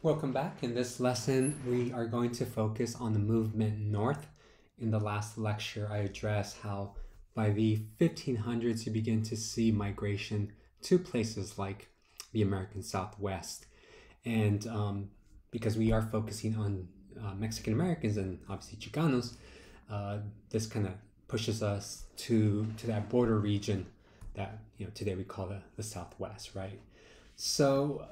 Welcome back. In this lesson, we are going to focus on the movement north. In the last lecture, I addressed how by the 1500s you begin to see migration to places like the American Southwest. And because we are focusing on Mexican Americans and obviously Chicanos, this kind of pushes us to that border region that today we call the Southwest, right? So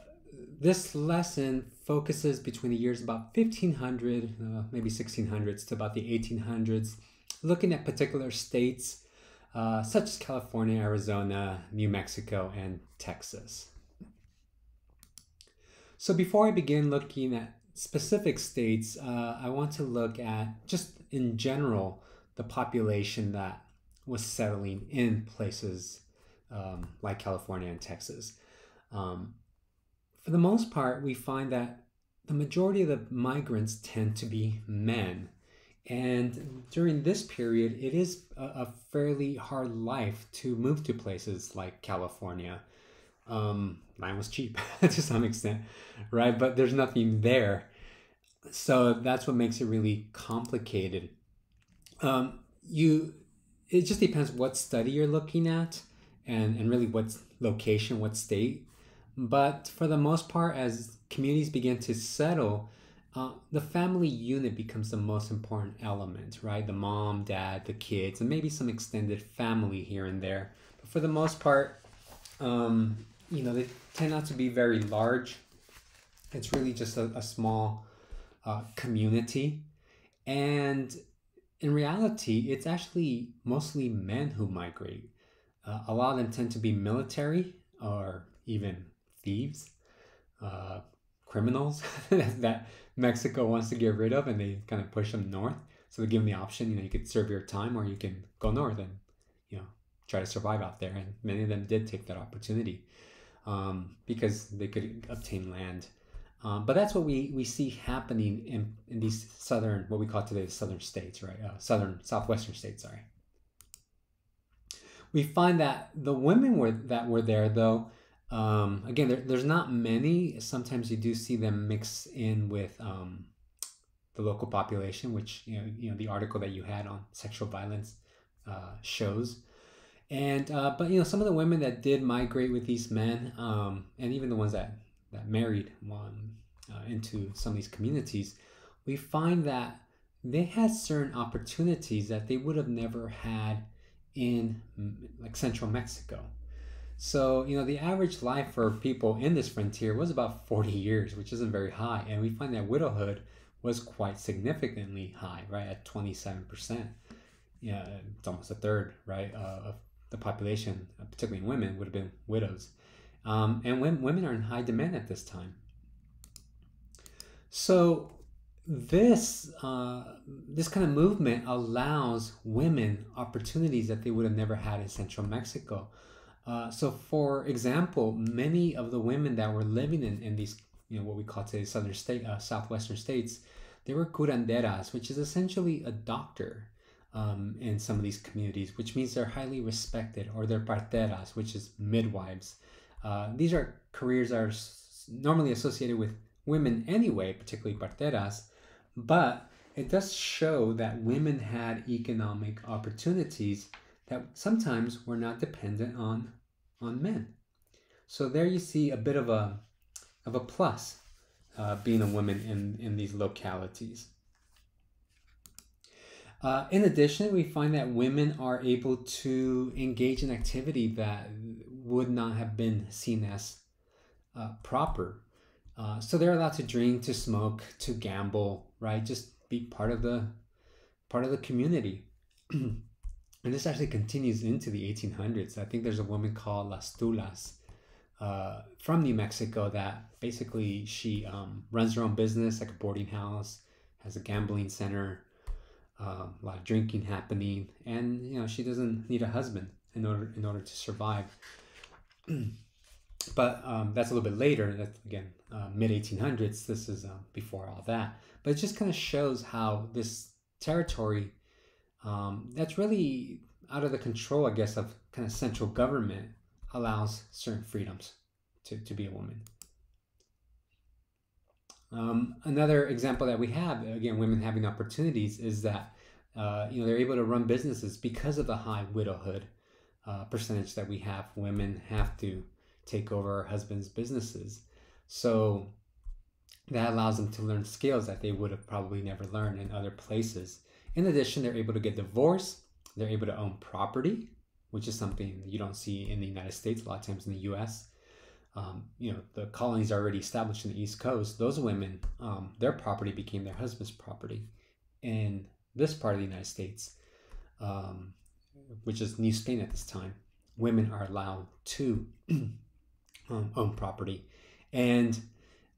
this lesson focuses between the years about 1500, maybe 1600s to about the 1800s, looking at particular states such as California, Arizona, New Mexico, and Texas. So before I begin looking at specific states, I want to look at just in general the population that was settling in places like California and Texas. For the most part, we find that the majority of the migrants tend to be men. And during this period, it is a fairly hard life to move to places like California. Land was cheap to some extent, right? But there's nothing there. So that's what makes it really complicated. It just depends what study you're looking at and really what location, what state. But for the most part, as communities begin to settle, the family unit becomes the most important element, right? The mom, dad, the kids, and maybe some extended family here and there. But for the most part, they tend not to be very large. It's really just a small community. And in reality, it's actually mostly men who migrate. A lot of them tend to be military or even thieves, criminals that Mexico wants to get rid of, and they kind of push them north. So they give them the option, you could serve your time or you can go north and, try to survive out there. And many of them did take that opportunity because they could obtain land. But that's what we see happening in these southern, what we call today the southern states, right? Southwestern states, sorry. We find that the women that were there, though, again, there's not many. Sometimes you do see them mix in with the local population, which the article that you had on sexual violence shows. And but some of the women that did migrate with these men, and even the ones that married into some of these communities, we find that they had certain opportunities that they would have never had in like central Mexico. So, the average life for people in this frontier was about 40 years, which isn't very high. And we find that widowhood was quite significantly high, right, at 27%. Yeah, it's almost a third, right, of the population, particularly women, would have been widows. And women are in high demand at this time. So this kind of movement allows women opportunities that they would have never had in central Mexico. So for example, many of the women that were living in these, what we call today southwestern states, they were curanderas, which is essentially a doctor in some of these communities, which means they're highly respected, or they're parteras, which is midwives. These are careers that are normally associated with women anyway, particularly parteras, but it does show that women had economic opportunities that sometimes were not dependent on men. So there you see a bit of a plus being a woman in these localities. In addition, we find that women are able to engage in activity that would not have been seen as proper. So they're allowed to drink, to smoke, to gamble, right? Just be part of the community. And this actually continues into the 1800s. I think there's a woman called Las Tulas from New Mexico that basically she runs her own business, like a boarding house, has a gambling center, a lot of drinking happening, and she doesn't need a husband in order to survive. But that's a little bit later. That's again mid 1800s. This is before all that. But it just kind of shows how this territory that's really out of the control, I guess, of kind of central government allows certain freedoms to be a woman. Another example that we have, again, women having opportunities, is that they're able to run businesses because of the high widowhood percentage that we have. Women have to take over our husbands' businesses, so that allows them to learn skills that they would have probably never learned in other places. In addition, they're able to get divorced. They're able to own property, which is something you don't see in the United States. A lot of times in the U.S., the colonies are already established in the East Coast. Those women, their property became their husband's property. In this part of the United States, which is New Spain at this time, women are allowed to own property. And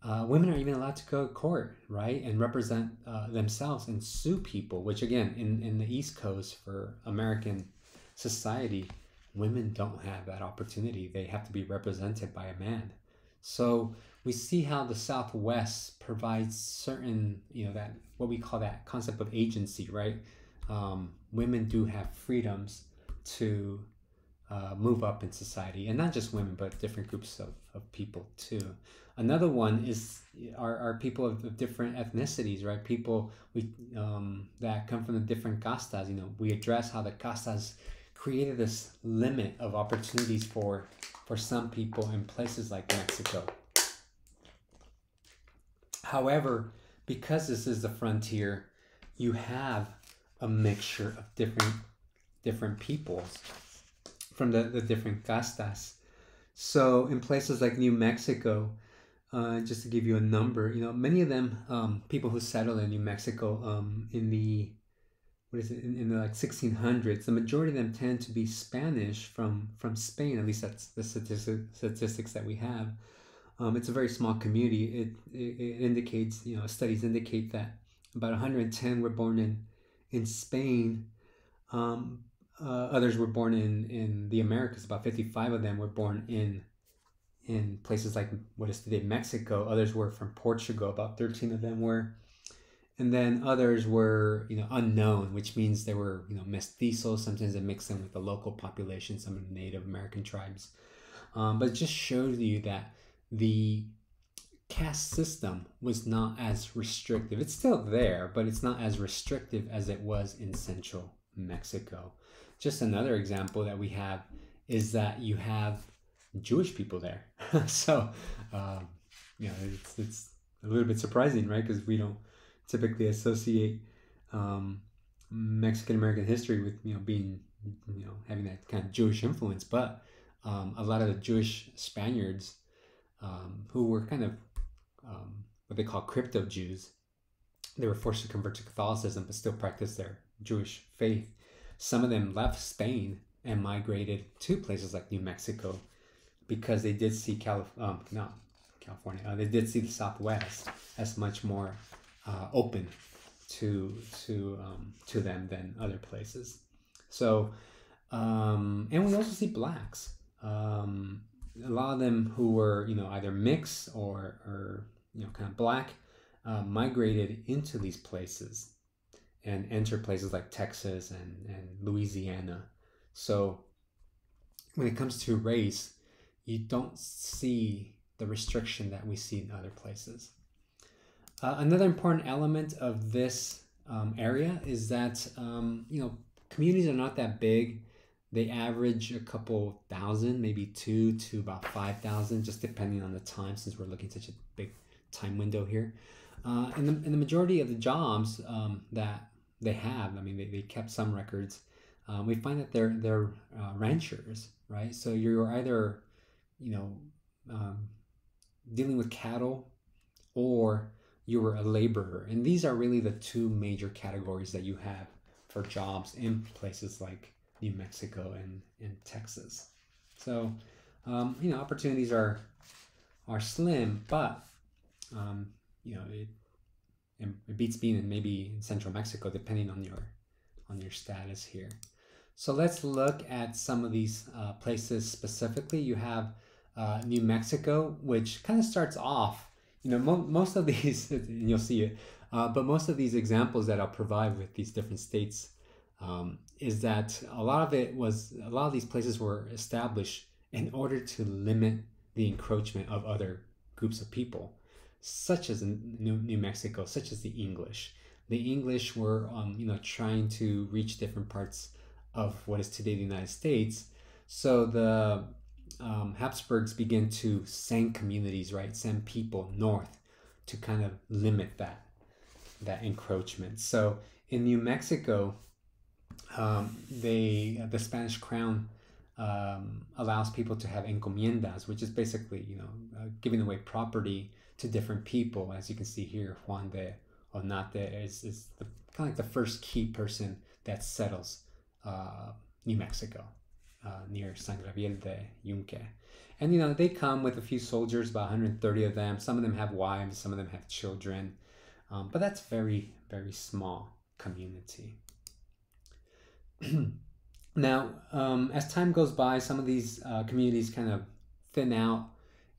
women are even allowed to go to court, right, and represent themselves and sue people, which again, in the East Coast for American society, women don't have that opportunity. They have to be represented by a man. So we see how the Southwest provides certain, that what we call that concept of agency, right? Women do have freedoms to move up in society, and not just women, but different groups of people too. Another one is are people of different ethnicities, right? People that come from the different castas. We address how the castas created this limit of opportunities for some people in places like Mexico. However, because this is the frontier, you have a mixture of different peoples from the different castas. So in places like New Mexico, just to give you a number, many of them, people who settled in New Mexico in the in the like 1600s, the majority of them tend to be Spanish from Spain. At least that's the statistics that we have. It's a very small community. It indicates, studies indicate that about 110 were born in Spain. Others were born in the Americas. About 55 of them were born in places like what is today Mexico. Others were from Portugal. About 13 of them were. And then others were, unknown, which means they were, mestizos. Sometimes they mix them with the local population, some of the Native American tribes. But it just shows you that the caste system was not as restrictive. It's still there, but it's not as restrictive as it was in central Mexico. Just another example that we have is that you have Jewish people there. So, it's a little bit surprising, right? Because we don't typically associate Mexican American history with being having that kind of Jewish influence, but a lot of the Jewish Spaniards who were kind of what they call crypto Jews, they were forced to convert to Catholicism but still practice their Jewish faith. Some of them left Spain and migrated to places like New Mexico because they did see California. They did see the Southwest as much more open to them than other places. So, and we also see blacks. A lot of them who were either mixed or kind of black migrated into these places and entered places like Texas and Louisiana. So when it comes to race, you don't see the restriction that we see in other places. Another important element of this area is that communities are not that big. They average a couple thousand, maybe 2 to about 5,000, just depending on the time, since we're looking at such a big time window here. And the majority of the jobs that they have, they kept some records. We find that they're ranchers, right? So you're either dealing with cattle, or you were a laborer. And these are really the two major categories that you have for jobs in places like New Mexico and Texas. So, opportunities are slim, but, it beats being in maybe in central Mexico, depending on your status here. So let's look at some of these places specifically. You have New Mexico, which kind of starts off, most of these, and you'll see it, but most of these examples that I'll provide with these different states is that a lot of these places were established in order to limit the encroachment of other groups of people. such as in New Mexico, such as the English. The English were, trying to reach different parts of what is today the United States. So the Habsburgs begin to send communities, right, send people north to kind of limit that encroachment. So in New Mexico, the Spanish crown allows people to have encomiendas, which is basically giving away property to different people. As you can see here, Juan de Onate is kind of like the first key person that settles New Mexico near San Gabriel de Yunque. And they come with a few soldiers, about 130 of them. Some of them have wives, some of them have children, but that's very, very small community. Now, as time goes by, some of these communities kind of thin out,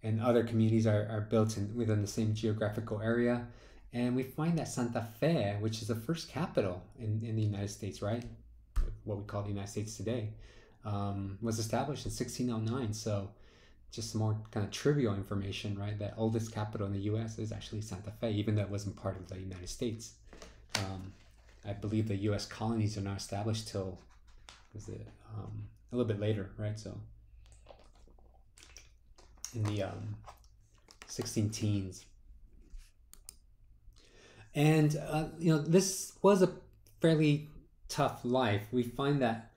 and other communities are built within the same geographical area. And we find that Santa Fe, which is the first capital in the United States, right? What we call the United States today, was established in 1609. So just some more kind of trivial information, right? That oldest capital in the U.S. is actually Santa Fe, even though it wasn't part of the United States. I believe the U.S. colonies are not established till a little bit later, right? So in the 16 teens. And this was a fairly tough life. We find that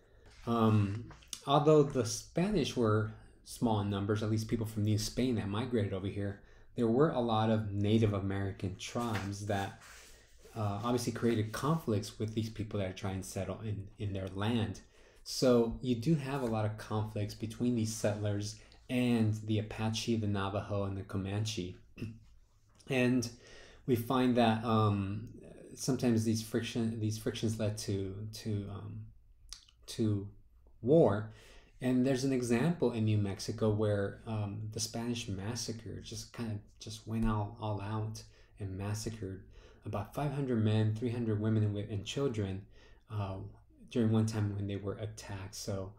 although the Spanish were small in numbers, at least people from New Spain that migrated over here, there were a lot of Native American tribes that obviously created conflicts with these people that are trying to settle in their land. So you do have a lot of conflicts between these settlers and the Apache, the Navajo, and the Comanche. And we find that sometimes these frictions led to war. And there's an example in New Mexico where the Spanish massacre just went all out and massacred about 500 men, 300 women and children during one time when they were attacked. So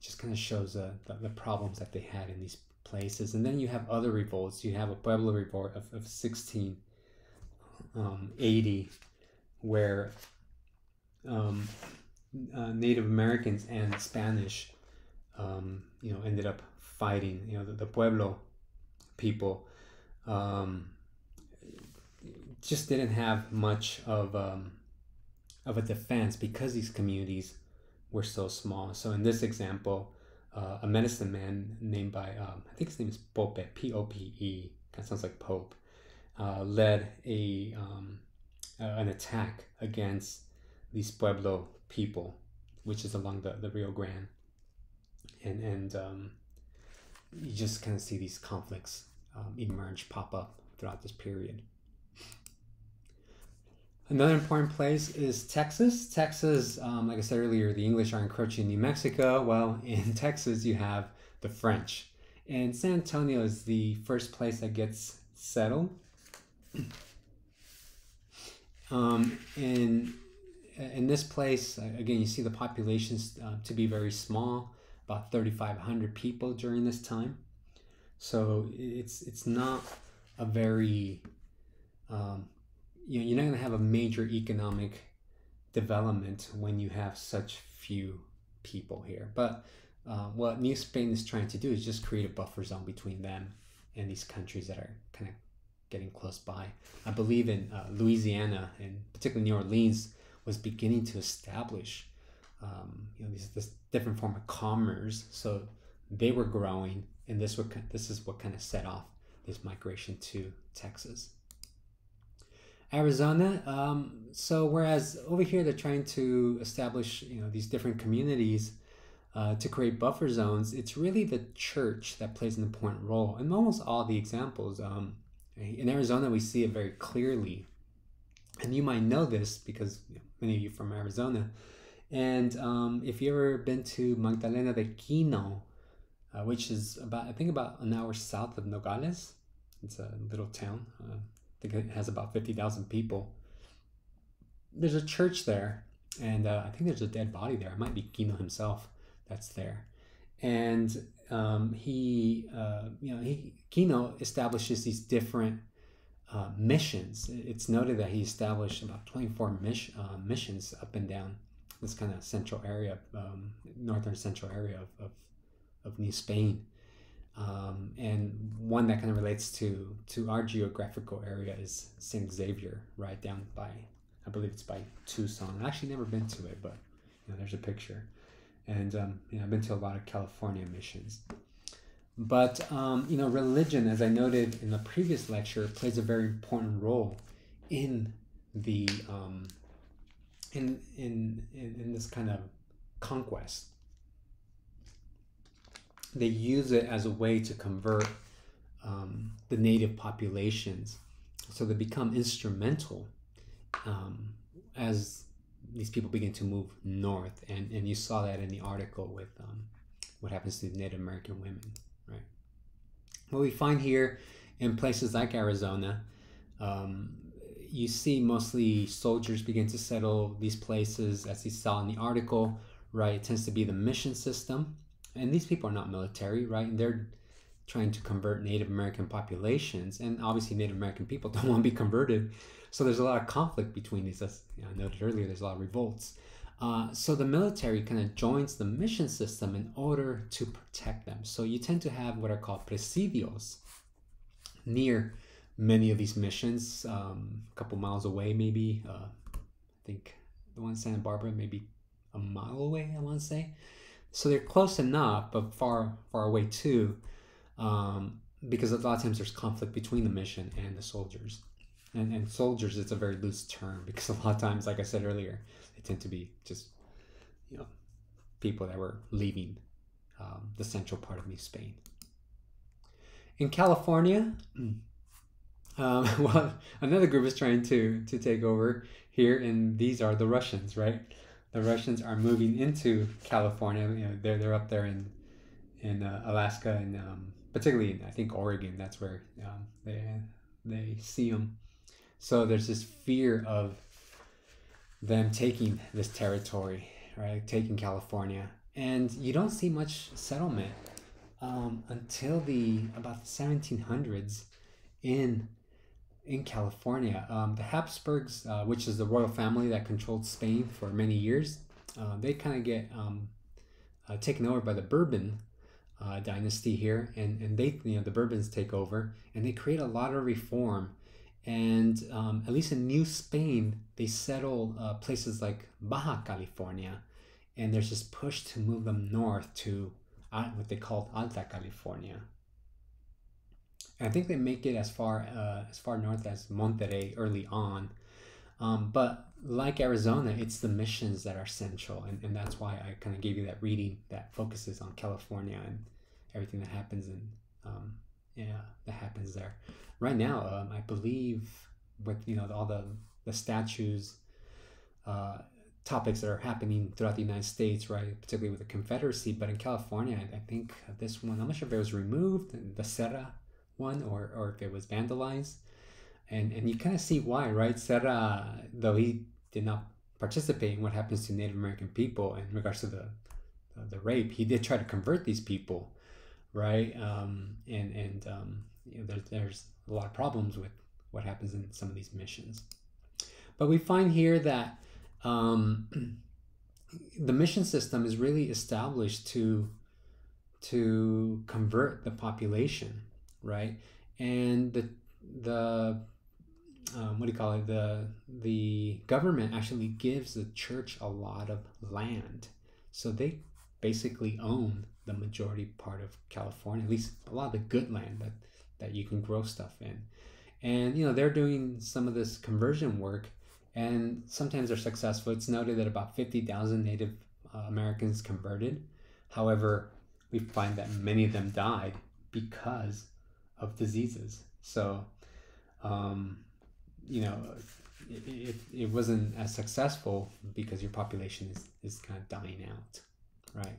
just kind of shows the problems that they had in these places. And then you have other revolts. You have a Pueblo revolt of 1680 where Native Americans and Spanish ended up fighting. The Pueblo people just didn't have much of a defense because these communities were so small. So in this example, a medicine man named by I think his name is Pope, P-O-P-E, kind of sounds like Pope, led an attack against these Pueblo people, which is along the Rio Grande, and you just kind of see these conflicts pop up throughout this period. Another important place is Texas. Texas, like I said earlier, the English are encroaching New Mexico. Well, in Texas, you have the French. And San Antonio is the first place that gets settled. In this place, again, you see the populations to be very small, about 3,500 people during this time. So it's not a very... you're not going to have a major economic development when you have such few people here. But what New Spain is trying to do is just create a buffer zone between them and these countries that are kind of getting close by. I believe in Louisiana, and particularly New Orleans, was beginning to establish this different form of commerce. So they were growing, and this is what kind of set off this migration to Texas. Arizona, so whereas over here they're trying to establish these different communities to create buffer zones, it's really the church that plays an important role in almost all the examples. In Arizona we see it very clearly, and you might know this because many of you are from Arizona. And if you've ever been to Magdalena de Quino, which is about an hour south of Nogales, it's a little town. I think it has about 50,000 people. There's a church there, and I think there's a dead body there. It might be Quino himself that's there. And Kino establishes these different missions. It's noted that he established about 24 missions up and down this kind of central area, northern central area of New Spain. And one that kind of relates to our geographical area is St. Xavier, right down by, I believe it's by Tucson. I've actually never been to it, but there's a picture. And I've been to a lot of California missions. But religion, as I noted in the previous lecture, plays a very important role in the in this kind of conquest. They use it as a way to convert the native populations, so they become instrumental as these people begin to move north, and you saw that in the article with what happens to Native American women, right? What we find here in places like Arizona, you see mostly soldiers begin to settle these places, as you saw in the article, right? It tends to be the mission system, and these people are not military, right? And they're trying to convert Native American populations, and obviously Native American people don't want to be converted. So there's a lot of conflict between these. As I noted earlier, there's a lot of revolts. So the military kind of joins the mission system in order to protect them. So you tend to have what are called Presidios near many of these missions, a couple miles away maybe. I think the one in Santa Barbara maybe a mile away, I want to say. So they're close enough, but far away too, because a lot of times there's conflict between the mission and the soldiers. And soldiers, it's a very loose term, because a lot of times, like I said earlier, they tend to be just, people that were leaving the central part of New Spain. In California, well, another group is trying to take over here, and these are the Russians, right? The Russians are moving into California. They're up there in Alaska, and particularly in, I think, Oregon. That's where they see them. So there's this fear of them taking this territory, right? Taking California. And you don't see much settlement until about the 1700s in California. The Habsburgs, which is the royal family that controlled Spain for many years, they kind of get taken over by the Bourbon dynasty here, and they, the Bourbons take over, and they create a lot of reform. And at least in New Spain, they settle places like Baja California, and there's this push to move them north to what they call Alta California. And I think they make it as far north as Monterrey early on. But like Arizona, it's the missions that are central, and that's why I kind of gave you that reading that focuses on California and everything that happens that happens there. Right now, I believe with all the statues, topics that are happening throughout the United States, right, particularly with the Confederacy, but in California, I think this one, I'm not sure if it was removed, the Serra one, or if it was vandalized, and you kind of see why, right? Serra, though he did not participate in what happens to Native American people in regards to the rape, he did try to convert these people, right? There's a lot of problems with what happens in some of these missions. But we find here that the mission system is really established to convert the population, right? And the what do you call it? The government actually gives the church a lot of land, so they basically own the majority part of California, at least a lot of the good land that you can grow stuff in. And they're doing some of this conversion work, and sometimes they're successful. It's noted that about 50,000 Native Americans converted. However, we find that many of them died because of diseases. So it wasn't as successful because your population is kind of dying out, right?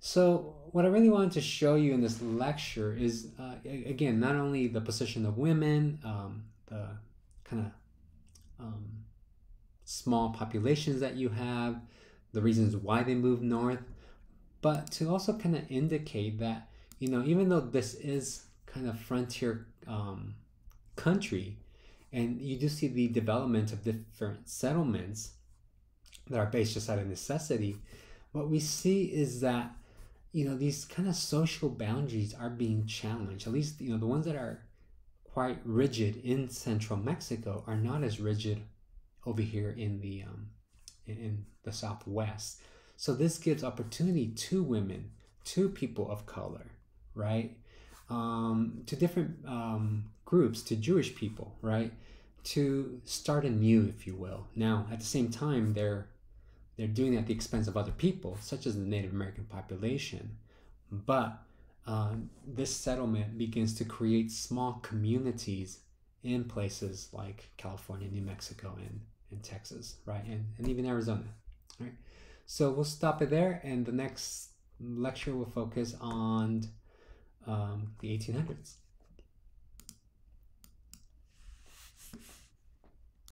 So what I really wanted to show you in this lecture is, again, not only the position of women, the kind of small populations that you have, the reasons why they move north, but to also kind of indicate that, even though this is kind of frontier country, and you do see the development of different settlements that are based just out of necessity, what we see is that, these kind of social boundaries are being challenged. At least, the ones that are quite rigid in central Mexico are not as rigid over here in the Southwest. So this gives opportunity to women, to people of color, right? To different groups, to Jewish people, right? To start anew, if you will. Now, at the same time, they're doing it at the expense of other people, such as the Native American population. But this settlement begins to create small communities in places like California, New Mexico, and Texas, right? And even Arizona, right? So we'll stop it there, and the next lecture will focus on the 1800s.